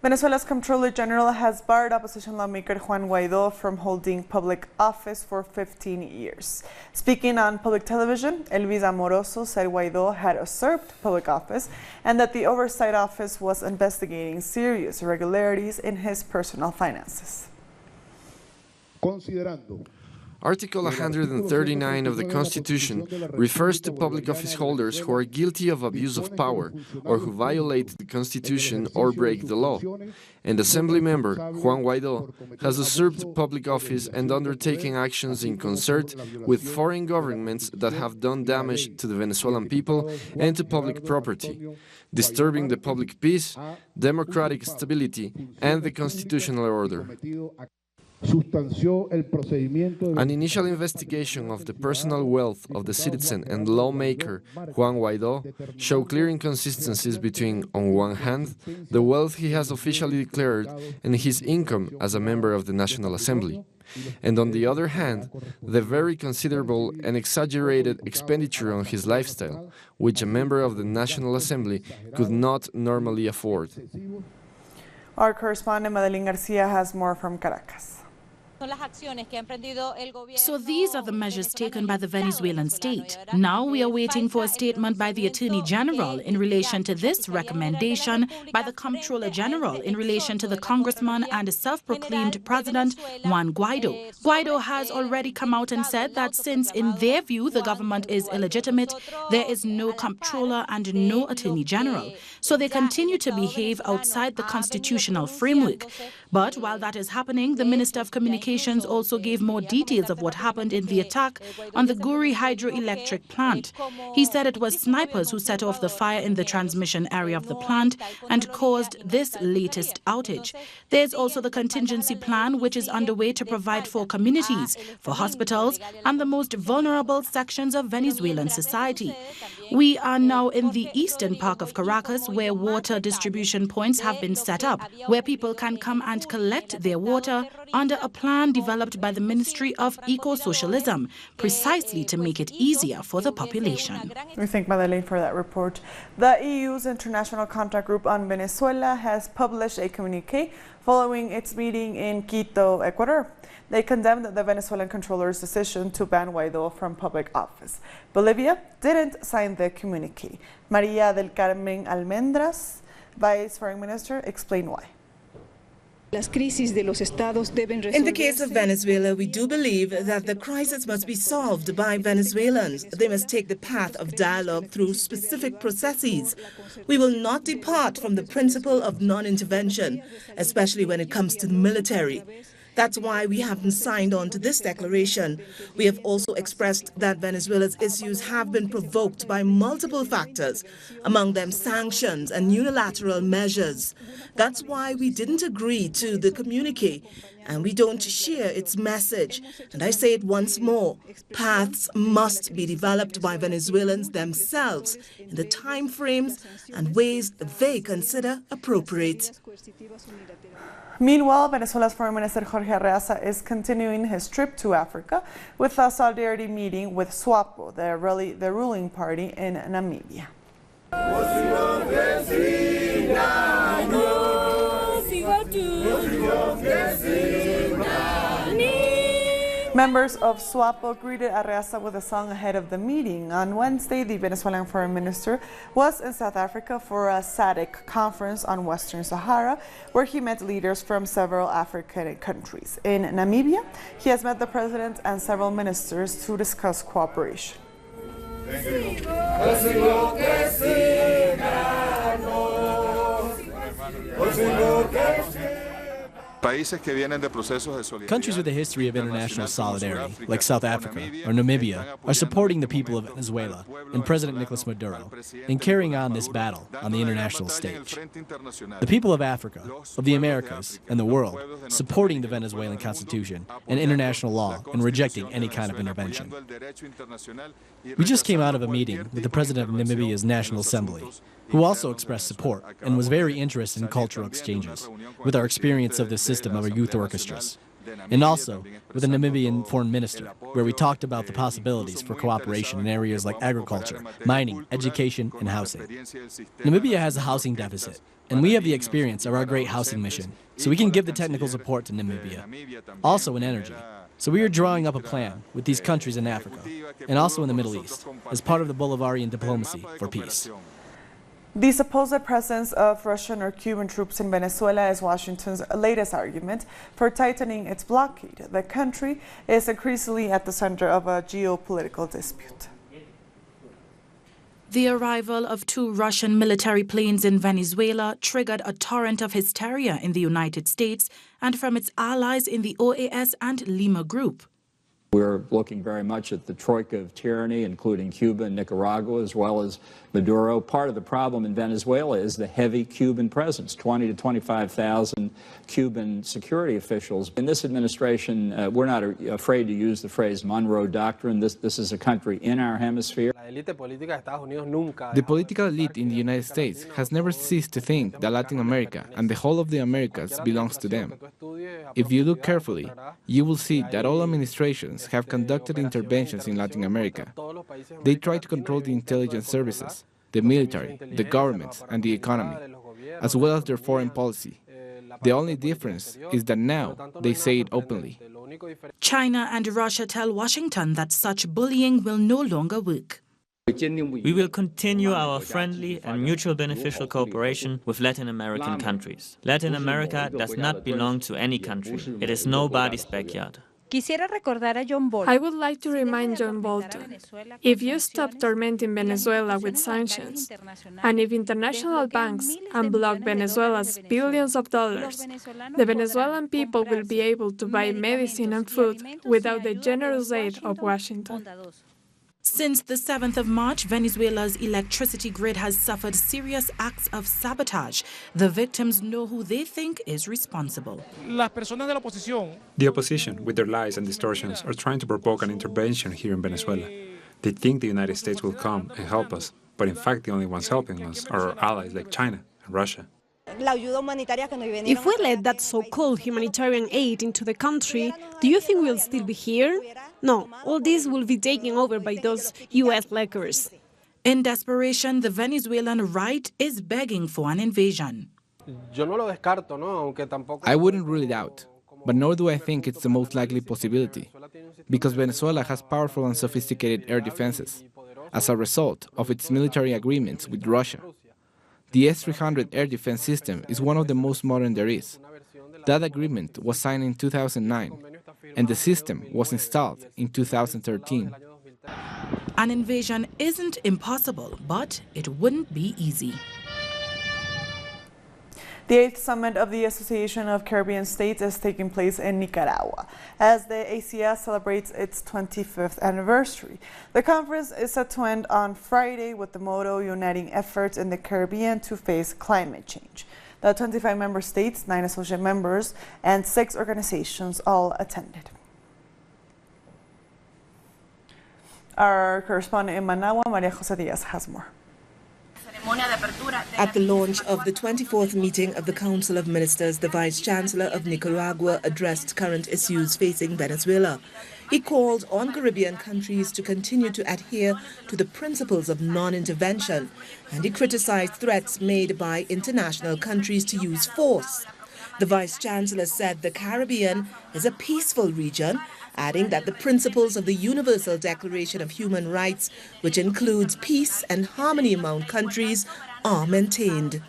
Venezuela's Comptroller General has barred opposition lawmaker Juan Guaidó from holding public office for 15 years. Speaking on public television, Elvis Amoroso said Guaidó had usurped public office and that the Oversight Office was investigating serious irregularities in his personal finances. Article 139 of the Constitution refers to public office holders who are guilty of abuse of power or who violate the Constitution or break the law. And Assembly member Juan Guaidó has usurped public office and undertaken actions in concert with foreign governments that have done damage to the Venezuelan people and to public property, disturbing the public peace, democratic stability, and the constitutional order. An initial investigation of the personal wealth of the citizen and lawmaker Juan Guaidó showed clear inconsistencies between, on one hand, the wealth he has officially declared and his income as a member of the National Assembly, and on the other hand, the very considerable and exaggerated expenditure on his lifestyle, which a member of the National Assembly could not normally afford. Our correspondent Madeline Garcia has more from Caracas. So these are the measures taken by the Venezuelan state. Now we are waiting for a statement by the Attorney General in relation to this recommendation by the Comptroller General in relation to the congressman and self-proclaimed president Juan Guaidó. Guaidó has already come out and said that since in their view the government is illegitimate, there is no comptroller and no Attorney General. So they continue to behave outside the constitutional framework. But while that is happening, the Minister of Communications also gave more details of what happened in the attack on the Guri hydroelectric plant. He said it was snipers who set off the fire in the transmission area of the plant and caused this latest outage. There's also the contingency plan, which is underway to provide for communities, for hospitals, and the most vulnerable sections of Venezuelan society. We are now in the eastern part of Caracas, where water distribution points have been set up, where people can come and collect their water under a plan developed by the Ministry of Eco-Socialism, precisely to make it easier for the population. We thank Madeleine for that report. The EU's International Contact Group on Venezuela has published a communique following its meeting in Quito, Ecuador. They condemned the Venezuelan controller's decision to ban Guaidó from public office. Bolivia didn't sign the communique. María del Carmen Almendras, Vice Foreign Minister, explained why. In the case of Venezuela, we do believe that the crisis must be solved by Venezuelans. They must take the path of dialogue through specific processes. We will not depart from the principle of non-intervention, especially when it comes to the military. That's why we haven't signed on to this declaration. We have also expressed that Venezuela's issues have been provoked by multiple factors, among them sanctions and unilateral measures. That's why we didn't agree to the communique, and we don't share its message. And I say it once more, paths must be developed by Venezuelans themselves in the time frames and ways they consider appropriate. Meanwhile, Venezuela's Foreign Minister Jorge Arreaza is continuing his trip to Africa with a solidarity meeting with SWAPO, the ruling party in Namibia. Members of SWAPO greeted Arreaza with a song ahead of the meeting. On Wednesday, the Venezuelan foreign minister was in South Africa for a SADC conference on Western Sahara, where he met leaders from several African countries. In Namibia, he has met the president and several ministers to discuss cooperation. Countries with a history of international solidarity, like South Africa or Namibia, are supporting the people of Venezuela and President Nicolas Maduro in carrying on this battle on the international stage. The people of Africa, of the Americas, and the world supporting the Venezuelan Constitution and international law and rejecting any kind of intervention. We just came out of a meeting with the President of Namibia's National Assembly, who also expressed support and was very interested in cultural exchanges, with our experience of the system of our youth orchestras. and also with the Namibian foreign minister, where we talked about the possibilities for cooperation in areas like agriculture, mining, education, and housing. Namibia has a housing deficit, and we have the experience of our great housing mission, so we can give the technical support to Namibia. Also in energy. So we are drawing up a plan with these countries in Africa, and also in the Middle East, as part of the Bolivarian diplomacy for peace. The supposed presence of Russian or Cuban troops in Venezuela is Washington's latest argument for tightening its blockade. The country is increasingly at the center of a geopolitical dispute. The arrival of 2 Russian military planes in Venezuela triggered a torrent of hysteria in the United States and from its allies in the OAS and Lima Group. We're looking very much at the troika of tyranny, including Cuba and Nicaragua, as well as Maduro. Part of the problem in Venezuela is the heavy Cuban presence, 20 to 25,000 Cuban security officials. In this administration, we're not afraid to use the phrase Monroe Doctrine. This is a country in our hemisphere. The political elite in the United States has never ceased to think that Latin America and the whole of the Americas belongs to them. If you look carefully, you will see that all administrations have conducted interventions in Latin America. They try to control the intelligence services, the military, the governments, and the economy, as well as their foreign policy. The only difference is that now they say it openly. China and Russia tell Washington that such bullying will no longer work. We will continue our friendly and mutual beneficial cooperation with Latin American countries. Latin America does not belong to any country. It is nobody's backyard. I would like to remind John Bolton, if you stop tormenting Venezuela with sanctions, and if international banks unblock Venezuela's billions of dollars, the Venezuelan people will be able to buy medicine and food without the generous aid of Washington. Since the 7th of March, Venezuela's electricity grid has suffered serious acts of sabotage. The victims know who they think is responsible. The opposition, with their lies and distortions, are trying to provoke an intervention here in Venezuela. They think the United States will come and help us, but in fact the only ones helping us are our allies like China and Russia. If we let that so-called humanitarian aid into the country, do you think we'll still be here? No, all this will be taken over by those U.S. leckers. In desperation, the Venezuelan right is begging for an invasion. I wouldn't rule it out, but nor do I think it's the most likely possibility, because Venezuela has powerful and sophisticated air defenses, as a result of its military agreements with Russia. The S-300 air defense system is one of the most modern there is. That agreement was signed in 2009, and the system was installed in 2013. An invasion isn't impossible, but it wouldn't be easy. The 8th summit of the Association of Caribbean States is taking place in Nicaragua as the ACS celebrates its 25th anniversary. The conference is set to end on Friday with the motto Uniting Efforts in the Caribbean to Face Climate Change. The 25 member states, 9 associate members, and 6 organizations all attended. Our correspondent in Managua, Maria Jose Diaz, has more. At the launch of the 24th meeting of the Council of Ministers, the Vice-Chancellor of Nicaragua addressed current issues facing Venezuela. He called on Caribbean countries to continue to adhere to the principles of non-intervention, and he criticized threats made by international countries to use force. The Vice-Chancellor said the Caribbean is a peaceful region, adding that the principles of the Universal Declaration of Human Rights, which includes peace and harmony among countries, are maintained.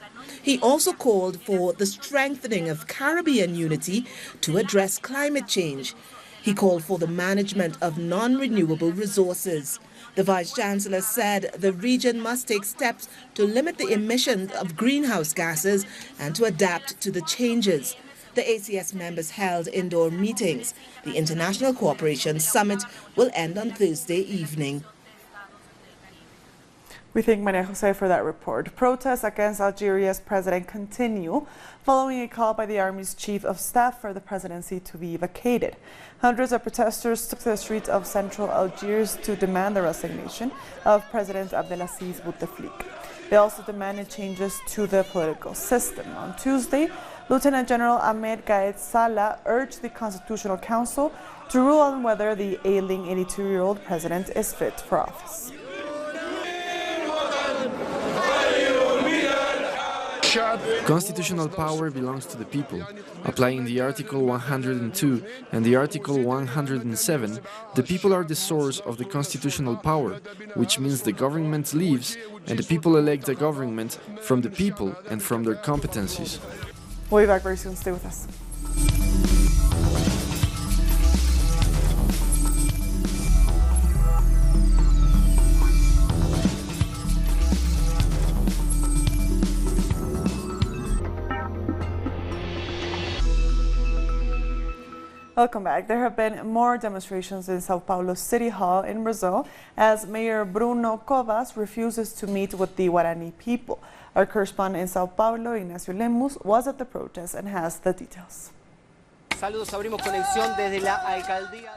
He also called for the strengthening of Caribbean unity to address climate change. He called for the management of non-renewable resources. The Vice-Chancellor said the region must take steps to limit the emissions of greenhouse gases and to adapt to the changes. The ACS members held indoor meetings. The International Cooperation Summit will end on Thursday evening. We thank Maria Jose for that report. Protests against Algeria's president continue following a call by the army's chief of staff for the presidency to be vacated. Hundreds of protesters took to the streets of central Algiers to demand the resignation of President Abdelaziz Bouteflika. They also demanded changes to the political system. On Tuesday, Lieutenant General Ahmed Gaed Salah urged the Constitutional Council to rule on whether the ailing 82-year-old president is fit for office. Constitutional power belongs to the people. Applying the Article 102 and the Article 107, the people are the source of the constitutional power, which means the government leaves and the people elect a government from the people and from their competencies. We'll be back very soon. Stay with us. Welcome back. There have been more demonstrations in Sao Paulo City Hall in Brazil as Mayor Bruno Covas refuses to meet with the Guarani people. Our correspondent in Sao Paulo, Ignacio Lemus, was at the protest and has the details.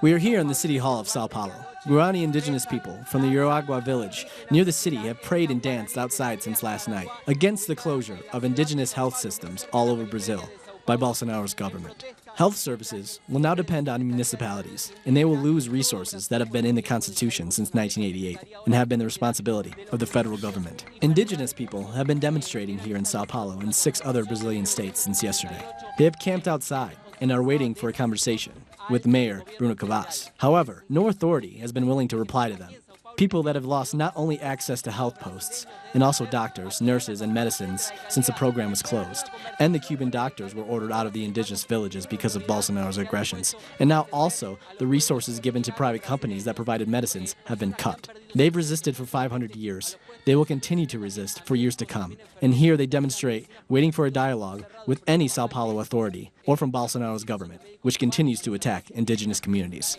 We are here in the City Hall of Sao Paulo. Guarani indigenous people from the Uruagua village near the city have prayed and danced outside since last night against the closure of indigenous health systems all over Brazil by Bolsonaro's government. Health services will now depend on municipalities, and they will lose resources that have been in the Constitution since 1988 and have been the responsibility of the federal government. Indigenous people have been demonstrating here in Sao Paulo and 6 other Brazilian states since yesterday. They have camped outside and are waiting for a conversation with Mayor Bruno Covas. However, no authority has been willing to reply to them. People that have lost not only access to health posts, and also doctors, nurses, and medicines since the program was closed. And the Cuban doctors were ordered out of the indigenous villages because of Bolsonaro's aggressions. And now also, the resources given to private companies that provided medicines have been cut. They've resisted for 500 years. They will continue to resist for years to come. And here they demonstrate, waiting for a dialogue with any Sao Paulo authority or from Bolsonaro's government, which continues to attack indigenous communities.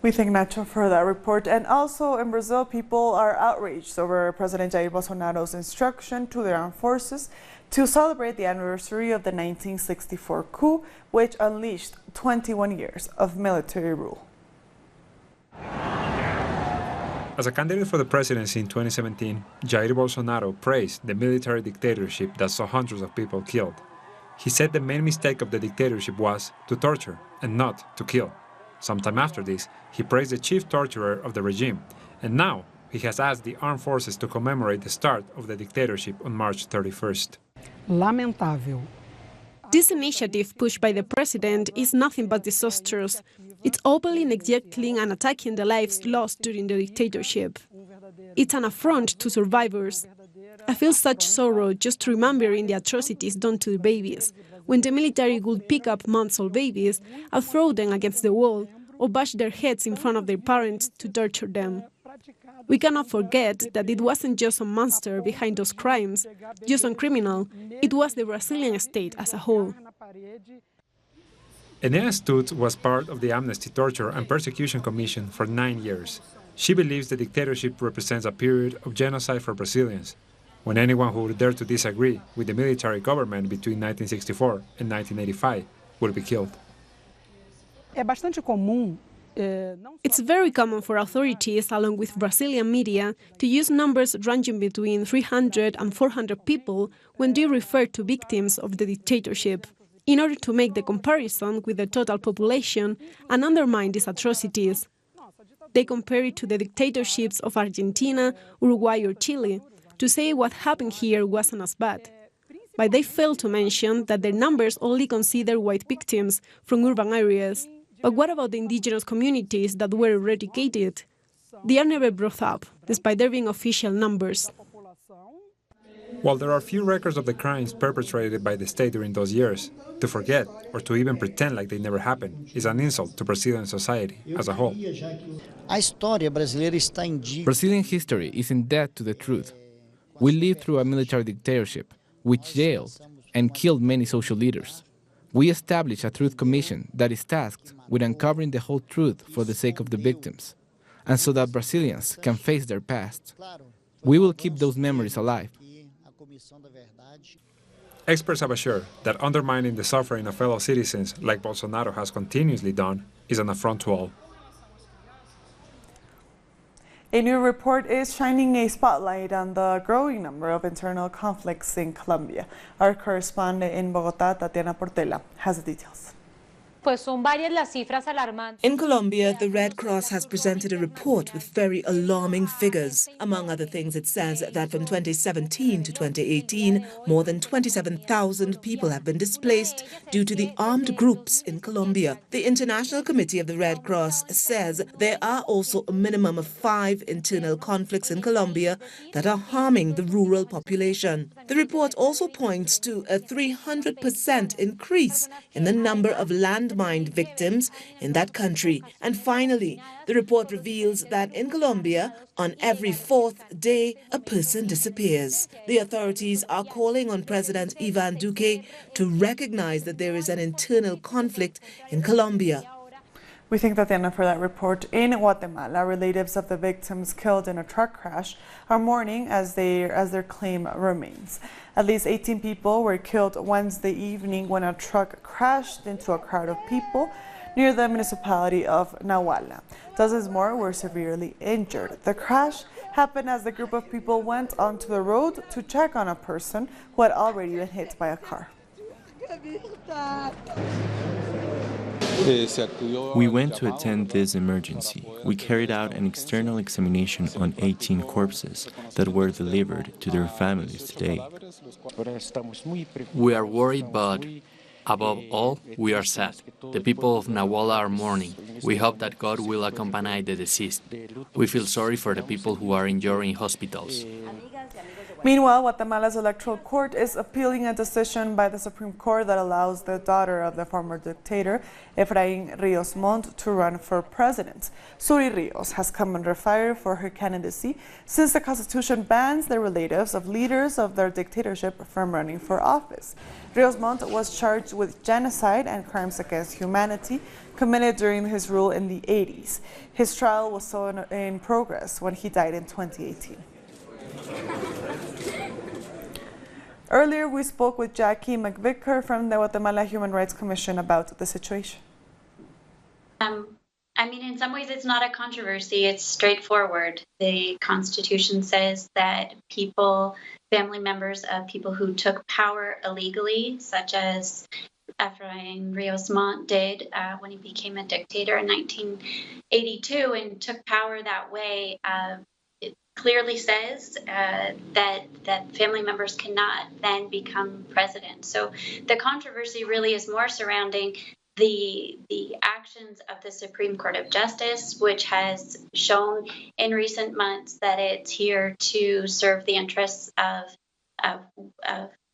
We thank Nacho for that report. And also in Brazil, people are outraged over President Jair Bolsonaro's instruction to the armed forces to celebrate the anniversary of the 1964 coup, which unleashed 21 years of military rule. As a candidate for the presidency in 2017, Jair Bolsonaro praised the military dictatorship that saw hundreds of people killed. He said the main mistake of the dictatorship was to torture and not to kill. Sometime after this, he praised the chief torturer of the regime, and now he has asked the armed forces to commemorate the start of the dictatorship on March 31st. Lamentável. This initiative pushed by the president is nothing but disastrous. It's openly neglecting and attacking the lives lost during the dictatorship. It's an affront to survivors. I feel such sorrow just remembering the atrocities done to the babies, when the military would pick up months-old babies and throw them against the wall or bash their heads in front of their parents to torture them. We cannot forget that it wasn't just a monster behind those crimes, just a criminal. It was the Brazilian state as a whole. Enea Stutz was part of the Amnesty Torture and Persecution Commission for 9 years. She believes the dictatorship represents a period of genocide for Brazilians, when anyone who would dare to disagree with the military government between 1964 and 1985 would be killed. It's very common for authorities, along with Brazilian media, to use numbers ranging between 300 and 400 people when they refer to victims of the dictatorship, in order to make the comparison with the total population and undermine these atrocities. They compare it to the dictatorships of Argentina, Uruguay or Chile, to say what happened here wasn't as bad. But they fail to mention that their numbers only consider white victims from urban areas. But what about the indigenous communities that were eradicated? They are never brought up, despite there being official numbers. While there are few records of the crimes perpetrated by the state during those years, to forget or to even pretend like they never happened is an insult to Brazilian society as a whole. Brazilian history is in debt to the truth. We lived through a military dictatorship, which jailed and killed many social leaders. We established a truth commission that is tasked with uncovering the whole truth for the sake of the victims, and so that Brazilians can face their past. We will keep those memories alive. Experts have assured that undermining the suffering of fellow citizens, like Bolsonaro has continuously done, is an affront to all. A new report is shining a spotlight on the growing number of internal conflicts in Colombia. Our correspondent in Bogotá, Tatiana Portela, has the details. In Colombia, the Red Cross has presented a report with very alarming figures. Among other things, it says that from 2017 to 2018, more than 27,000 people have been displaced due to the armed groups in Colombia. The International Committee of the Red Cross says there are also a minimum of 5 internal conflicts in Colombia that are harming the rural population. The report also points to a 300% increase in the number of landmine victims in that country. And finally, the report reveals that in Colombia, on every 4th day, a person disappears. The authorities are calling on President Iván Duque to recognize that there is an internal conflict in Colombia. We thank Tatiana for that report. In Guatemala, relatives of the victims killed in a truck crash are mourning as their claim remains. At least 18 people were killed Wednesday evening when a truck crashed into a crowd of people near the municipality of Nahuala. Dozens more were severely injured. The crash happened as the group of people went onto the road to check on a person who had already been hit by a car. We went to attend this emergency. We carried out an external examination on 18 corpses that were delivered to their families today. We are worried, but above all, we are sad. The people of Nahuala are mourning. We hope that God will accompany the deceased. We feel sorry for the people who are injured in hospitals. Meanwhile, Guatemala's electoral court is appealing a decision by the Supreme Court that allows the daughter of the former dictator, Efraín Ríos Montt, to run for president. Suri Ríos has come under fire for her candidacy since the Constitution bans the relatives of leaders of their dictatorship from running for office. Ríos Montt was charged with genocide and crimes against humanity committed during his rule in the 80s. His trial was still in progress when he died in 2018. Earlier, we spoke with Jackie McVicker from the Guatemala Human Rights Commission about the situation. In some ways, it's not a controversy. It's straightforward. The Constitution says that family members of people who took power illegally, such as Efraín Ríos Montt did when he became a dictator in 1982 and took power that way, it clearly says that family members cannot then become president. So the controversy really is more surrounding the actions of the Supreme Court of Justice, which has shown in recent months that it's here to serve the interests of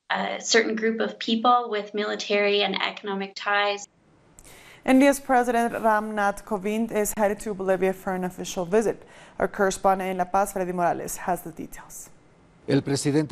a certain group of people with military and economic ties. India's President Ram Nath Kovind is headed to Bolivia for an official visit. Our correspondent in La Paz, Freddy Morales, has the details. President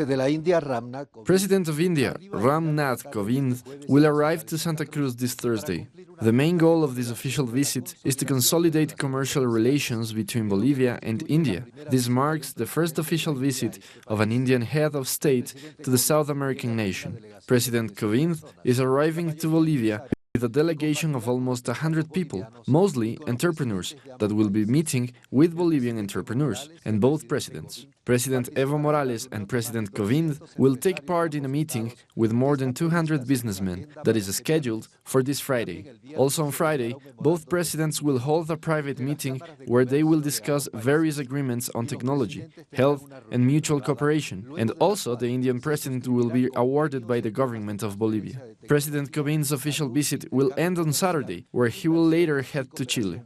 of India, Ram Nath Kovind, will arrive to Santa Cruz this Thursday. The main goal of this official visit is to consolidate commercial relations between Bolivia and India. This marks the first official visit of an Indian head of state to the South American nation. President Kovind is arriving to Bolivia with a delegation of almost 100 people, mostly entrepreneurs, that will be meeting with Bolivian entrepreneurs and both presidents. President Evo Morales and President Kovind will take part in a meeting with more than 200 businessmen that is scheduled for this Friday. Also on Friday, both presidents will hold a private meeting where they will discuss various agreements on technology, health and mutual cooperation, and also the Indian president will be awarded by the government of Bolivia. President Kovind's official visit will end on Saturday, where he will later head to Chile.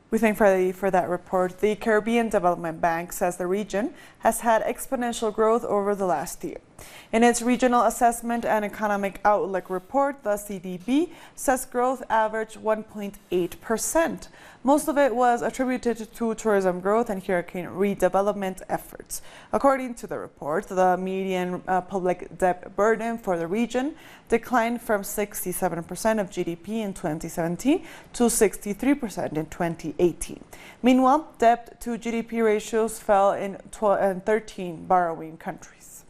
We thank Freddy for that report. The Caribbean Development Bank says the region has had exponential growth over the last year. In its Regional Assessment and Economic Outlook report, the CDB says growth averaged 1.8%. Most of it was attributed to tourism growth and hurricane redevelopment efforts. According to the report, the median public debt burden for the region declined from 67% of GDP in 2017 to 63% in 2018. Meanwhile, debt to GDP ratios fell in 13 borrowing countries.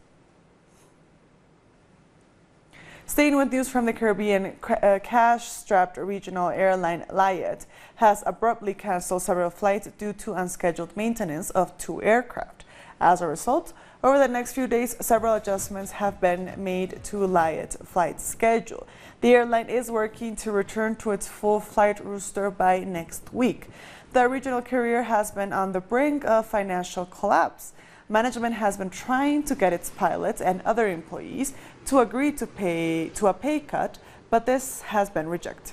Staying with news from the Caribbean, cash-strapped regional airline Liat has abruptly canceled several flights due to unscheduled maintenance of 2 aircraft. As a result, over the next few days, several adjustments have been made to Liat flight schedule. The airline is working to return to its full flight roster by next week. The regional carrier has been on the brink of financial collapse. Management has been trying to get its pilots and other employees to agree to a pay cut, but this has been rejected.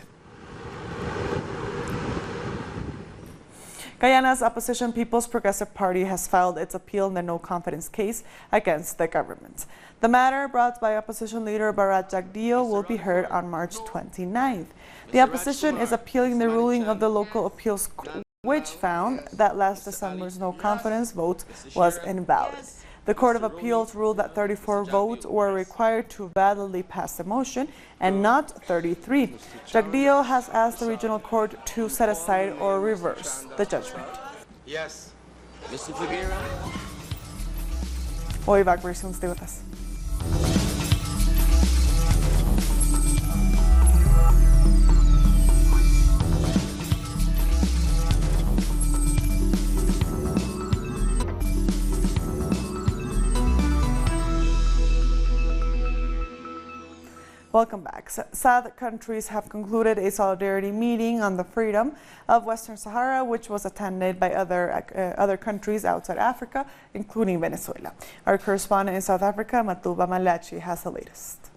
Guyana's opposition People's Progressive Party has filed its appeal in the no-confidence case against the government. The matter, brought by opposition leader Barat Jagdeo, will be heard on March 29th. The opposition is appealing the ruling of the local appeals court, which found that last December's no-confidence vote was invalid. The Court of Appeals ruled that 34 votes were required to validly pass the motion and not 33. Jagdeo has asked the regional court to set aside or reverse the judgment. Yes. Mr. Figueira. We'll be back very soon. Stay with us. Welcome back. SADC countries have concluded a solidarity meeting on the freedom of Western Sahara, which was attended by other countries outside Africa, including Venezuela. Our correspondent in South Africa, Matuba Malachi, has the latest.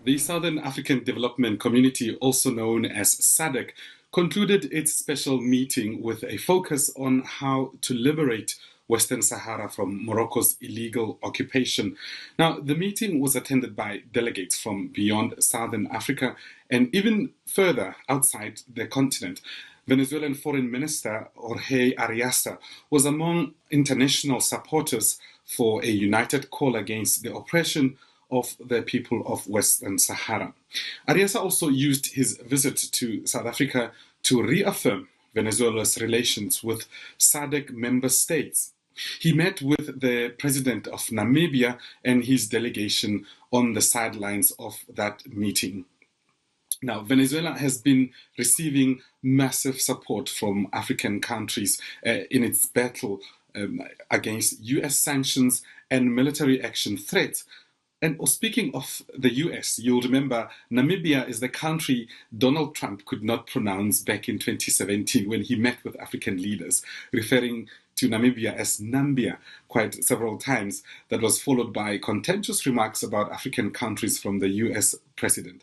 The Southern African Development Community, also known as SADC, concluded its special meeting with a focus on how to liberate Western Sahara from Morocco's illegal occupation. Now, the meeting was attended by delegates from beyond Southern Africa and even further outside the continent. Venezuelan Foreign Minister Jorge Arias was among international supporters for a united call against the oppression of the people of Western Sahara. Arias also used his visit to South Africa to reaffirm Venezuela's relations with SADC member states. He met with the president of Namibia and his delegation on the sidelines of that meeting. Now, Venezuela has been receiving massive support from African countries in its battle against US sanctions and military action threats. And speaking of the US, you'll remember Namibia is the country Donald Trump could not pronounce back in 2017 when he met with African leaders, referring to Namibia as Nambia quite several times. That was followed by contentious remarks about African countries from the US president.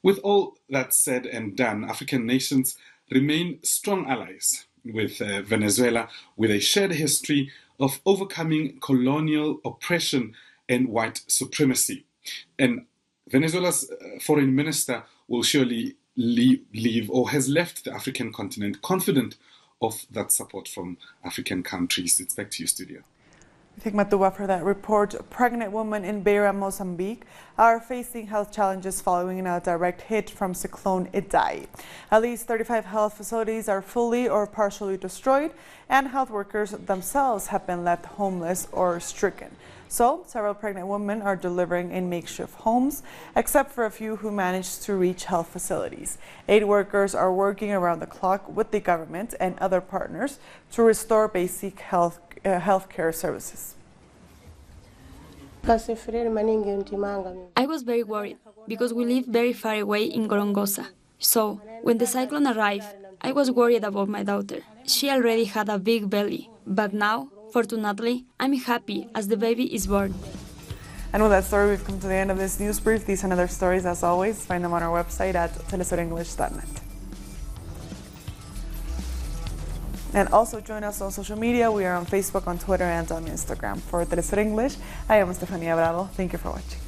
With all that said and done, African nations remain strong allies with Venezuela, with a shared history of overcoming colonial oppression and white supremacy. And Venezuela's foreign minister will surely leave or has left the African continent confident of that support from African countries. It's back to you, studio. Thank Matuba for that report. Pregnant women in Beira, Mozambique are facing health challenges following a direct hit from cyclone Idai. At least 35 health facilities are fully or partially destroyed, and health workers themselves have been left homeless or stricken. So, several pregnant women are delivering in makeshift homes, except for a few who managed to reach health facilities. Aid workers are working around the clock with the government and other partners to restore basic healthcare services. I was very worried because we live very far away in Gorongosa. So, when the cyclone arrived, I was worried about my daughter. She already had a big belly, but now, fortunately, I'm happy as the baby is born. And with that story, we've come to the end of this news brief. These and other stories, as always, find them on our website at telesurenglish.net. And also join us on social media. We are on Facebook, on Twitter, and on Instagram. For Telesur English, I am Estefania Bravo. Thank you for watching.